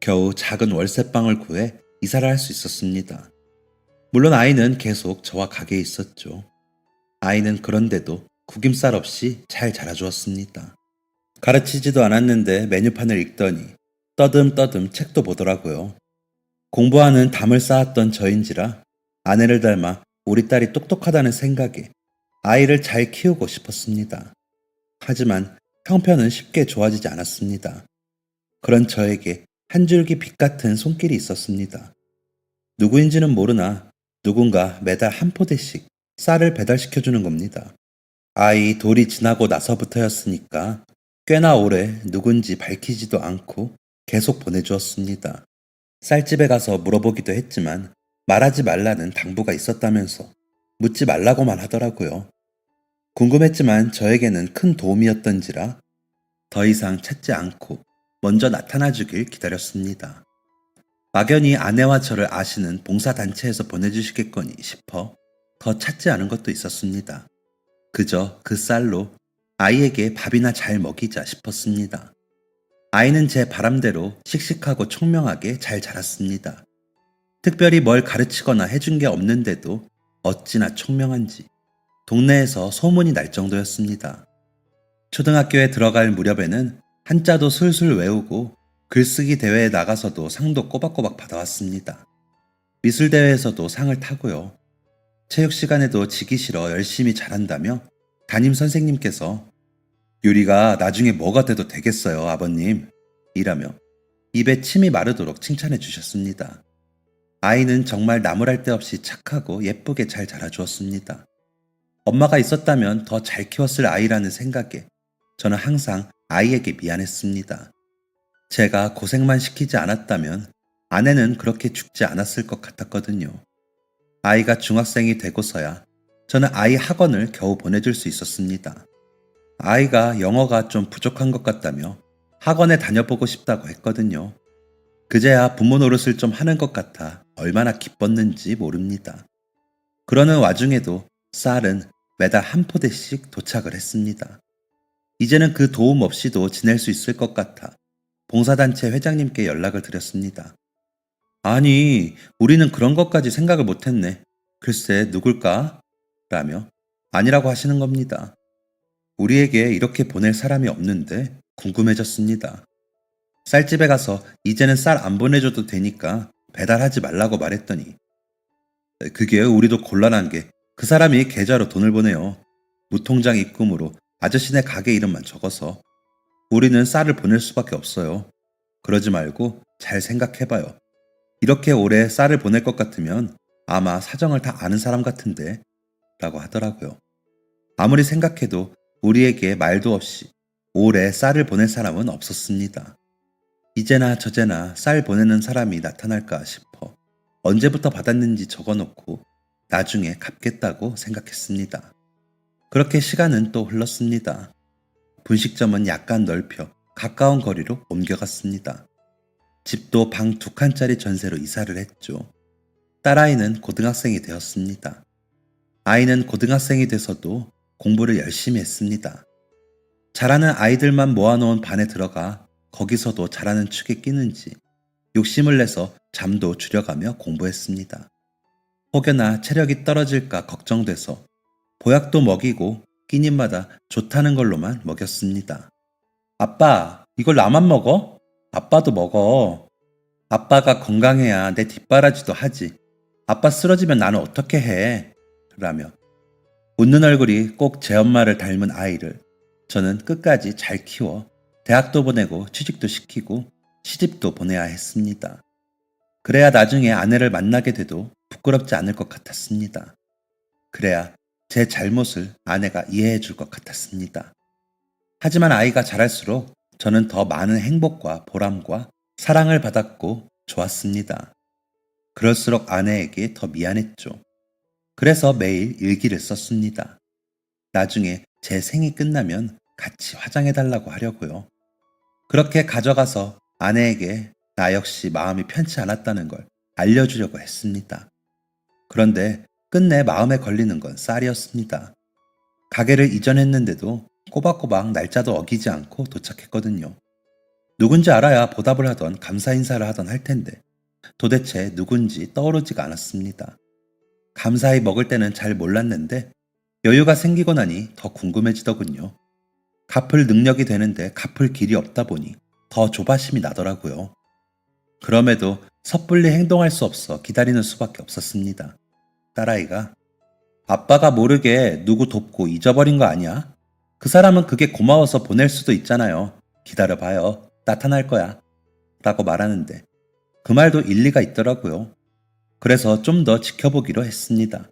겨우 작은 월세방을 구해 이사를 할 수 있었습니다. 물론 아이는 계속 저와 가게에 있었죠. 아이는 그런데도 구김살 없이 잘 자라주었습니다. 가르치지도 않았는데 메뉴판을 읽더니 떠듬떠듬 책도 보더라고요. 공부하는 담을 쌓았던 저인지라 아내를 닮아 우리 딸이 똑똑하다는 생각에 아이를 잘 키우고 싶었습니다. 하지만 형편은 쉽게 좋아지지 않았습니다. 그런 저에게 한 줄기 빛 같은 손길이 있었습니다. 누구인지는 모르나 누군가 매달 한 포대씩 쌀을 배달시켜주는 겁니다. 아이 돌이 지나고 나서부터였으니까 꽤나 오래 누군지 밝히지도 않고 계속 보내주었습니다. 쌀집에 가서 물어보기도 했지만 말하지 말라는 당부가 있었다면서 묻지 말라고만 하더라고요. 궁금했지만 저에게는 큰 도움이었던지라 더 이상 찾지 않고 먼저 나타나주길 기다렸습니다. 막연히 아내와 저를 아시는 봉사단체에서 보내주시겠거니 싶어 더 찾지 않은 것도 있었습니다. 그저 그 쌀로 아이에게 밥이나 잘 먹이자 싶었습니다. 아이는 제 바람대로 씩씩하고 총명하게 잘 자랐습니다. 특별히 뭘 가르치거나 해준 게 없는데도 어찌나 총명한지 동네에서 소문이 날 정도였습니다. 초등학교에 들어갈 무렵에는 한자도 술술 외우고 글쓰기 대회에 나가서도 상도 꼬박꼬박 받아왔습니다. 미술대회에서도 상을 타고요. 체육 시간에도 지기 싫어 열심히 잘한다며 담임 선생님께서 유리가 나중에 뭐가 돼도 되겠어요, 아버님. 이라며 입에 침이 마르도록 칭찬해 주셨습니다. 아이는 정말 나무랄 데 없이 착하고 예쁘게 잘 자라주었습니다. 엄마가 있었다면 더 잘 키웠을 아이라는 생각에 저는 항상 아이에게 미안했습니다. 제가 고생만 시키지 않았다면 아내는 그렇게 죽지 않았을 것 같았거든요. 아이가 중학생이 되고서야 저는 아이 학원을 겨우 보내줄 수 있었습니다. 아이가 영어가 좀 부족한 것 같다며 학원에 다녀보고 싶다고 했거든요. 그제야 부모 노릇을 좀 하는 것 같아 얼마나 기뻤는지 모릅니다. 그러는 와중에도 쌀은 매달 한 포대씩 도착을 했습니다. 이제는 그 도움 없이도 지낼 수 있을 것 같아 봉사단체 회장님께 연락을 드렸습니다. 아니, 우리는 그런 것까지 생각을 못했네. 글쎄, 누굴까? 라며 아니라고 하시는 겁니다. 우리에게 이렇게 보낼 사람이 없는데 궁금해졌습니다. 쌀집에 가서 이제는 쌀 안 보내줘도 되니까 배달하지 말라고 말했더니 그게 우리도 곤란한 게 그 사람이 계좌로 돈을 보내요. 무통장 입금으로 아저씨네 가게 이름만 적어서 우리는 쌀을 보낼 수밖에 없어요. 그러지 말고 잘 생각해봐요. 이렇게 오래 쌀을 보낼 것 같으면 아마 사정을 다 아는 사람 같은데 라고 하더라고요. 아무리 생각해도 우리에게 말도 없이 오래 쌀을 보낼 사람은 없었습니다. 이제나 저제나 쌀 보내는 사람이 나타날까 싶어 언제부터 받았는지 적어놓고 나중에 갚겠다고 생각했습니다. 그렇게 시간은 또 흘렀습니다. 분식점은 약간 넓혀 가까운 거리로 옮겨갔습니다. 집도 방 2칸짜리 전세로 이사를 했죠. 딸아이는 고등학생이 되었습니다. 아이는 고등학생이 돼서도 공부를 열심히 했습니다. 잘하는 아이들만 모아놓은 반에 들어가 거기서도 잘하는 축에 끼는지 욕심을 내서 잠도 줄여가며 공부했습니다. 혹여나 체력이 떨어질까 걱정돼서 보약도 먹이고 끼니마다 좋다는 걸로만 먹였습니다. 아빠, 이걸 나만 먹어? 아빠도 먹어. 아빠가 건강해야 내 뒷바라지도 하지. 아빠 쓰러지면 나는 어떻게 해? 라며 웃는 얼굴이 꼭 제 엄마를 닮은 아이를 저는 끝까지 잘 키워 대학도 보내고 취직도 시키고 시집도 보내야 했습니다. 그래야 나중에 아내를 만나게 돼도 부끄럽지 않을 것 같았습니다. 그래야 제 잘못을 아내가 이해해 줄 것 같았습니다. 하지만 아이가 자랄수록 저는 더 많은 행복과 보람과 사랑을 받았고 좋았습니다. 그럴수록 아내에게 더 미안했죠. 그래서 매일 일기를 썼습니다. 나중에 제 생이 끝나면 같이 화장해달라고 하려고요. 그렇게 가져가서 아내에게 나 역시 마음이 편치 않았다는 걸 알려주려고 했습니다. 그런데 끝내 마음에 걸리는 건 쌀이었습니다. 가게를 이전했는데도 꼬박꼬박 날짜도 어기지 않고 도착했거든요. 누군지 알아야 보답을 하던 감사 인사를 하던 할 텐데 도대체 누군지 떠오르지가 않았습니다. 감사히 먹을 때는 잘 몰랐는데 여유가 생기고 나니 더 궁금해지더군요. 갚을 능력이 되는데 갚을 길이 없다 보니 더 조바심이 나더라고요. 그럼에도 섣불리 행동할 수 없어 기다리는 수밖에 없었습니다. 딸아이가 아빠가 모르게 누구 돕고 잊어버린 거 아니야? 그 사람은 그게 고마워서 보낼 수도 있잖아요. 기다려봐요. 나타날 거야. 라고 말하는데 그 말도 일리가 있더라고요. 그래서 좀 더 지켜보기로 했습니다.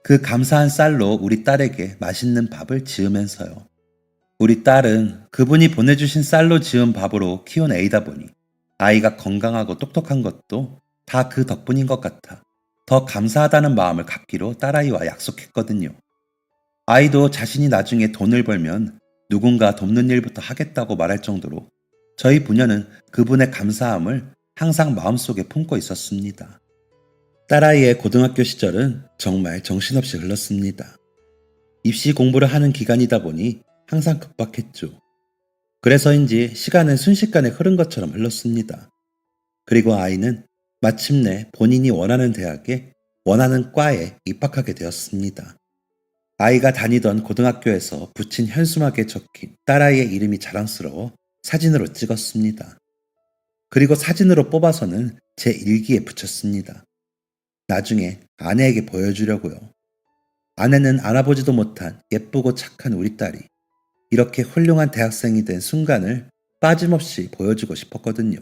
그 감사한 쌀로 우리 딸에게 맛있는 밥을 지으면서요. 우리 딸은 그분이 보내주신 쌀로 지은 밥으로 키운 애이다 보니 아이가 건강하고 똑똑한 것도 다 그 덕분인 것 같아 더 감사하다는 마음을 갖기로 딸아이와 약속했거든요. 아이도 자신이 나중에 돈을 벌면 누군가 돕는 일부터 하겠다고 말할 정도로 저희 부녀는 그분의 감사함을 항상 마음속에 품고 있었습니다. 딸아이의 고등학교 시절은 정말 정신없이 흘렀습니다. 입시 공부를 하는 기간이다 보니 항상 급박했죠. 그래서인지 시간은 순식간에 흐른 것처럼 흘렀습니다. 그리고 아이는 마침내 본인이 원하는 대학에 원하는 과에 입학하게 되었습니다. 아이가 다니던 고등학교에서 붙인 현수막에 적힌 딸아이의 이름이 자랑스러워 사진으로 찍었습니다. 그리고 사진으로 뽑아서는 제 일기에 붙였습니다. 나중에 아내에게 보여주려고요. 아내는 알아보지도 못한 예쁘고 착한 우리 딸이 이렇게 훌륭한 대학생이 된 순간을 빠짐없이 보여주고 싶었거든요.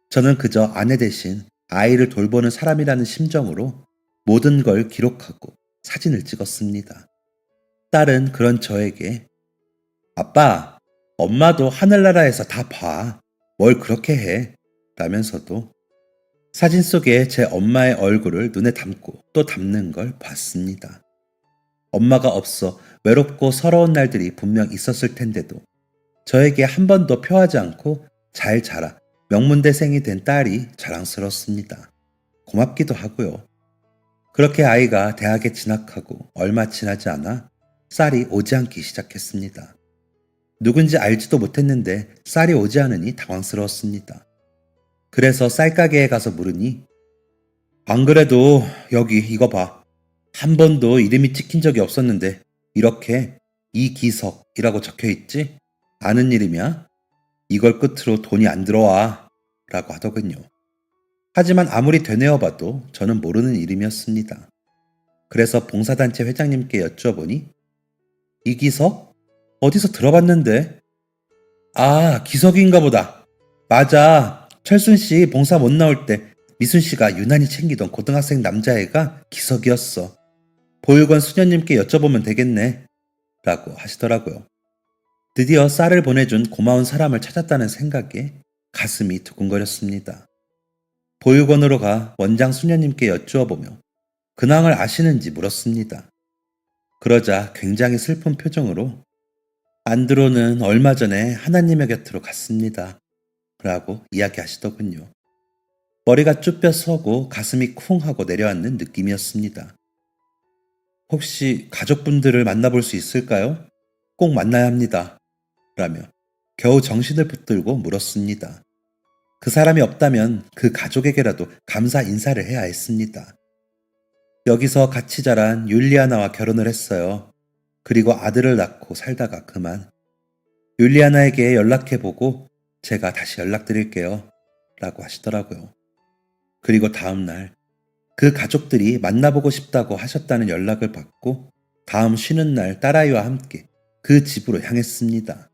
저는 그저 아내 대신 아이를 돌보는 사람이라는 심정으로 모든 걸 기록하고 사진을 찍었습니다. 딸은 그런 저에게 아빠, 엄마도 하늘나라에서 다 봐. 뭘 그렇게 해? 라면서도 사진 속에 제 엄마의 얼굴을 눈에 담고 또 담는 걸 봤습니다. 엄마가 없어 외롭고 서러운 날들이 분명 있었을 텐데도 저에게 한 번도 표하지 않고 잘 자라 명문대생이 된 딸이 자랑스럽습니다. 고맙기도 하고요. 그렇게 아이가 대학에 진학하고 얼마 지나지 않아 쌀이 오지 않기 시작했습니다. 누군지 알지도 못했는데 쌀이 오지 않으니 당황스러웠습니다. 그래서 쌀가게에 가서 물으니 안 그래도 여기 이거 봐. 한 번도 이름이 찍힌 적이 없었는데 이렇게 이기석이라고 적혀있지? 아는 이름이야? 이걸 끝으로 돈이 안 들어와 라고 하더군요. 하지만 아무리 되뇌어봐도 저는 모르는 이름이었습니다. 그래서 봉사단체 회장님께 여쭤보니 이기석? 어디서 들어봤는데? 아, 기석인가 보다. 맞아. 철순 씨 봉사 못 나올 때 미순 씨가 유난히 챙기던 고등학생 남자애가 기석이었어. 보육원 수녀님께 여쭤보면 되겠네. 라고 하시더라고요. 드디어 쌀을 보내준 고마운 사람을 찾았다는 생각에 가슴이 두근거렸습니다. 보육원으로 가 원장 수녀님께 여쭈어보며 근황을 아시는지 물었습니다. 그러자 굉장히 슬픈 표정으로 안드로는 얼마 전에 하나님의 곁으로 갔습니다. 라고 이야기하시더군요. 머리가 쭈뼛 서고 가슴이 쿵 하고 내려앉는 느낌이었습니다. 혹시 가족분들을 만나볼 수 있을까요? 꼭 만나야 합니다. 라며 겨우 정신을 붙들고 물었습니다. 그 사람이 없다면 그 가족에게라도 감사 인사를 해야 했습니다. 여기서 같이 자란 율리아나와 결혼을 했어요. 그리고 아들을 낳고 살다가 그만. 율리아나에게 연락해보고 제가 다시 연락드릴게요. 라고 하시더라고요. 그리고 다음날 그 가족들이 만나보고 싶다고 하셨다는 연락을 받고 다음 쉬는 날 딸아이와 함께 그 집으로 향했습니다.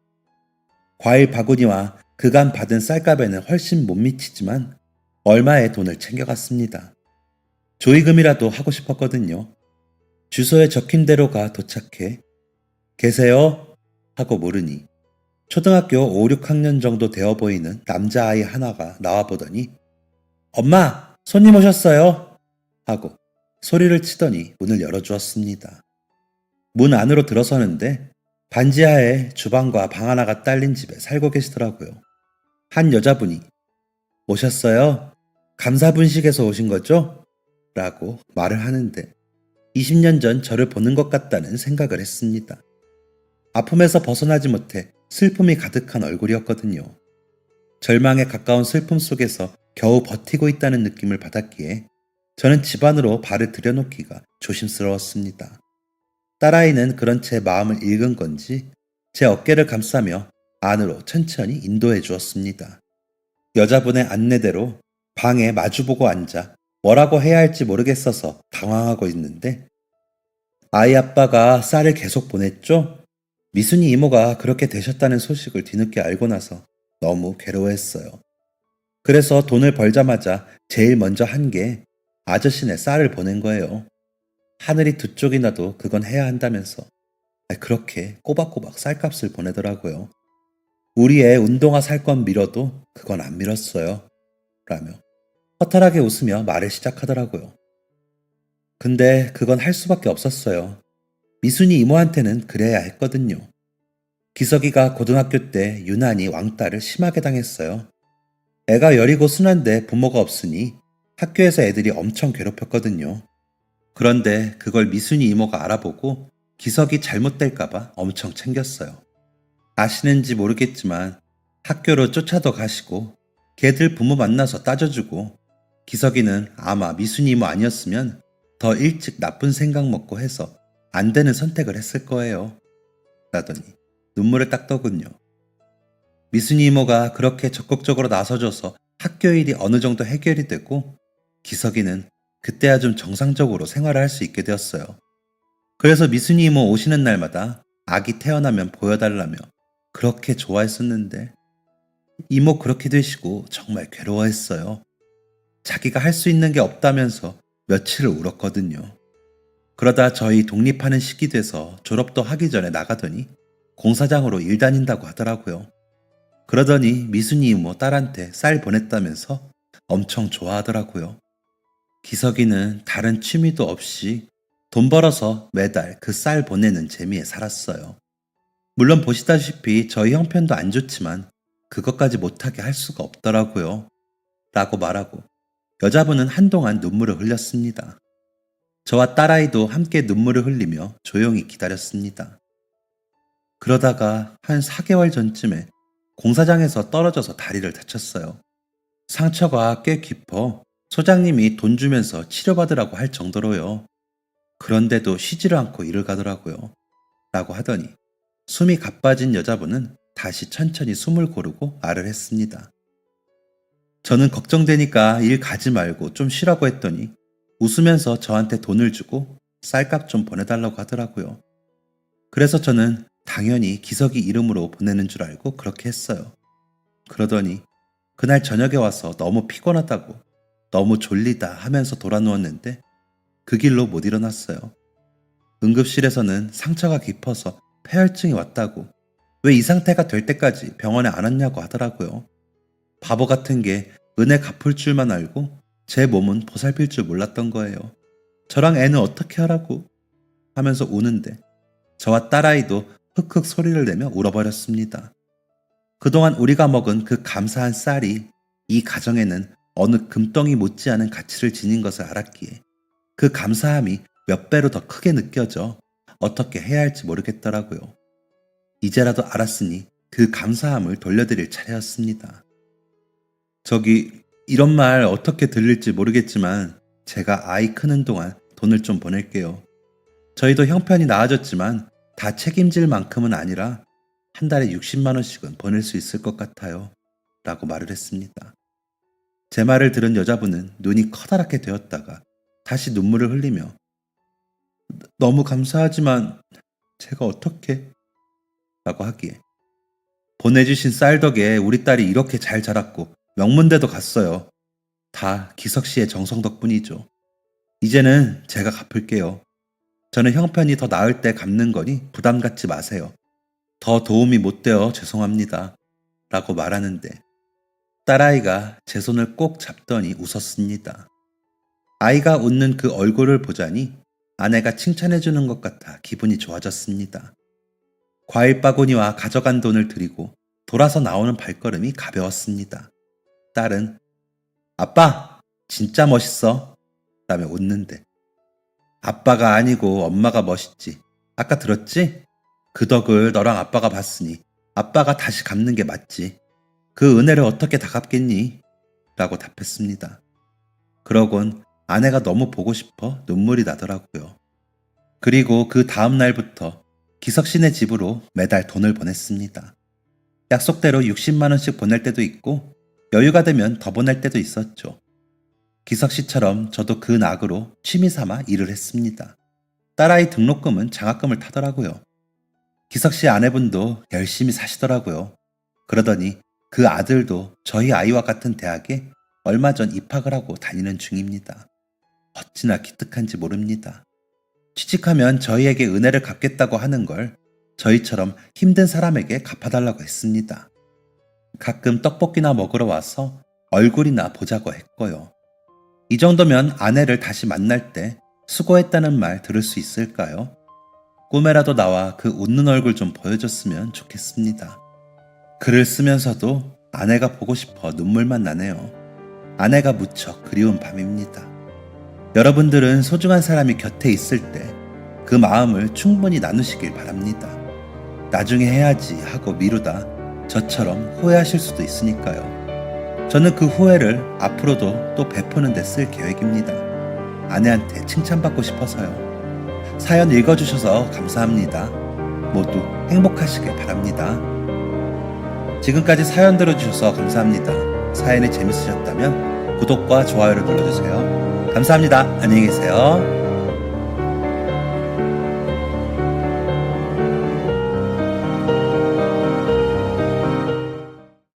과일 바구니와 그간 받은 쌀값에는 훨씬 못 미치지만 얼마의 돈을 챙겨갔습니다. 조의금이라도 하고 싶었거든요. 주소에 적힌 대로 가 도착해 계세요? 하고 물으니 초등학교 5, 6학년 정도 되어 보이는 남자아이 하나가 나와보더니 엄마! 손님 오셨어요! 하고 소리를 치더니 문을 열어주었습니다. 문 안으로 들어서는데 반지하에 주방과 방 하나가 딸린 집에 살고 계시더라고요. 한 여자분이 오셨어요? 감사분식에서 오신 거죠? 라고 말을 하는데 20년 전 저를 보는 것 같다는 생각을 했습니다. 아픔에서 벗어나지 못해 슬픔이 가득한 얼굴이었거든요. 절망에 가까운 슬픔 속에서 겨우 버티고 있다는 느낌을 받았기에 저는 집 안으로 발을 들여놓기가 조심스러웠습니다. 딸아이는 그런 채 마음을 읽은 건지 제 어깨를 감싸며 안으로 천천히 인도해 주었습니다. 여자분의 안내대로 방에 마주보고 앉아 뭐라고 해야 할지 모르겠어서 당황하고 있는데 아이 아빠가 쌀을 계속 보냈죠? 미순이 이모가 그렇게 되셨다는 소식을 뒤늦게 알고 나서 너무 괴로워했어요. 그래서 돈을 벌자마자 제일 먼저 한 게 아저씨네 쌀을 보낸 거예요. 하늘이 두 쪽이 나도 그건 해야 한다면서 그렇게 꼬박꼬박 쌀값을 보내더라고요. 우리 애 운동화 살 건 미뤄도 그건 안 미뤘어요. 라며 허탈하게 웃으며 말을 시작하더라고요. 근데 그건 할 수밖에 없었어요. 미순이 이모한테는 그래야 했거든요. 기석이가 고등학교 때 유난히 왕따를 심하게 당했어요. 애가 여리고 순한데 부모가 없으니 학교에서 애들이 엄청 괴롭혔거든요. 그런데 그걸 미순이 이모가 알아보고 기석이 잘못될까봐 엄청 챙겼어요. 아시는지 모르겠지만 학교로 쫓아도 가시고 걔들 부모 만나서 따져주고 기석이는 아마 미순이 이모 아니었으면 더 일찍 나쁜 생각 먹고 해서 안 되는 선택을 했을 거예요. 라더니 눈물을 닦더군요. 미순이 이모가 그렇게 적극적으로 나서줘서 학교 일이 어느 정도 해결이 되고 기석이는 그때야 좀 정상적으로 생활을 할 수 있게 되었어요. 그래서 미순이 이모 오시는 날마다 아기 태어나면 보여달라며 그렇게 좋아했었는데 이모 그렇게 되시고 정말 괴로워했어요. 자기가 할 수 있는 게 없다면서 며칠을 울었거든요. 그러다 저희 독립하는 시기 돼서 졸업도 하기 전에 나가더니 공사장으로 일 다닌다고 하더라고요. 그러더니 미순이 이모 딸한테 쌀 보냈다면서 엄청 좋아하더라고요. 기석이는 다른 취미도 없이 돈 벌어서 매달 그 쌀 보내는 재미에 살았어요. 물론 보시다시피 저희 형편도 안 좋지만 그것까지 못하게 할 수가 없더라고요. 라고 말하고 여자분은 한동안 눈물을 흘렸습니다. 저와 딸아이도 함께 눈물을 흘리며 조용히 기다렸습니다. 그러다가 한 4개월 전쯤에 공사장에서 떨어져서 다리를 다쳤어요. 상처가 꽤 깊어 소장님이 돈 주면서 치료받으라고 할 정도로요. 그런데도 쉬지를 않고 일을 가더라고요. 라고 하더니 숨이 가빠진 여자분은 다시 천천히 숨을 고르고 말을 했습니다. 저는 걱정되니까 일 가지 말고 좀 쉬라고 했더니 웃으면서 저한테 돈을 주고 쌀값 좀 보내달라고 하더라고요. 그래서 저는 당연히 기석이 이름으로 보내는 줄 알고 그렇게 했어요. 그러더니 그날 저녁에 와서 너무 피곤하다고 너무 졸리다 하면서 돌아 누웠는데 그 길로 못 일어났어요. 응급실에서는 상처가 깊어서 폐혈증이 왔다고 왜 이 상태가 될 때까지 병원에 안 왔냐고 하더라고요. 바보 같은 게 은혜 갚을 줄만 알고 제 몸은 보살필 줄 몰랐던 거예요. 저랑 애는 어떻게 하라고 하면서 우는데 저와 딸아이도 흑흑 소리를 내며 울어버렸습니다. 그동안 우리가 먹은 그 감사한 쌀이 이 가정에는 어느 금덩이 못지않은 가치를 지닌 것을 알았기에 그 감사함이 몇 배로 더 크게 느껴져 어떻게 해야 할지 모르겠더라고요. 이제라도 알았으니 그 감사함을 돌려드릴 차례였습니다. 저기 이런 말 어떻게 들릴지 모르겠지만 제가 아이 크는 동안 돈을 좀 보낼게요. 저희도 형편이 나아졌지만 다 책임질 만큼은 아니라 한 달에 60만 원씩은 보낼 수 있을 것 같아요. 라고 말을 했습니다. 제 말을 들은 여자분은 눈이 커다랗게 되었다가 다시 눈물을 흘리며 너무 감사하지만 제가 어떻게? 라고 하기에 보내주신 쌀 덕에 우리 딸이 이렇게 잘 자랐고 명문대도 갔어요. 다 기석씨의 정성 덕분이죠. 이제는 제가 갚을게요. 저는 형편이 더 나을 때 갚는 거니 부담 갖지 마세요. 더 도움이 못 되어 죄송합니다. 라고 말하는데 딸아이가 제 손을 꼭 잡더니 웃었습니다. 아이가 웃는 그 얼굴을 보자니 아내가 칭찬해주는 것 같아 기분이 좋아졌습니다. 과일 바구니와 가져간 돈을 드리고 돌아서 나오는 발걸음이 가벼웠습니다. 딸은 아빠 진짜 멋있어 라며 웃는데 아빠가 아니고 엄마가 멋있지. 아까 들었지? 그 덕을 너랑 아빠가 봤으니 아빠가 다시 갚는 게 맞지. 그 은혜를 어떻게 다 갚겠니? 라고 답했습니다. 그러곤 아내가 너무 보고 싶어 눈물이 나더라고요. 그리고 그 다음 날부터 기석씨네 집으로 매달 돈을 보냈습니다. 약속대로 60만 원씩 보낼 때도 있고 여유가 되면 더 보낼 때도 있었죠. 기석씨처럼 저도 그 낙으로 취미삼아 일을 했습니다. 딸아이 등록금은 장학금을 타더라고요. 기석씨 아내분도 열심히 사시더라고요. 그러더니 그 아들도 저희 아이와 같은 대학에 얼마 전 입학을 하고 다니는 중입니다. 어찌나 기특한지 모릅니다. 취직하면 저희에게 은혜를 갚겠다고 하는 걸 저희처럼 힘든 사람에게 갚아달라고 했습니다. 가끔 떡볶이나 먹으러 와서 얼굴이나 보자고 했고요. 이 정도면 아내를 다시 만날 때 수고했다는 말 들을 수 있을까요? 꿈에라도 나와 그 웃는 얼굴 좀 보여줬으면 좋겠습니다. 글을 쓰면서도 아내가 보고 싶어 눈물만 나네요. 아내가 무척 그리운 밤입니다. 여러분들은 소중한 사람이 곁에 있을 때 그 마음을 충분히 나누시길 바랍니다. 나중에 해야지 하고 미루다 저처럼 후회하실 수도 있으니까요. 저는 그 후회를 앞으로도 또 베푸는 데 쓸 계획입니다. 아내한테 칭찬받고 싶어서요. 사연 읽어주셔서 감사합니다. 모두 행복하시길 바랍니다. 지금까지 사연 들어주셔서 감사합니다. 사연이 재밌으셨다면 구독과 좋아요를 눌러주세요. 감사합니다. 안녕히 계세요.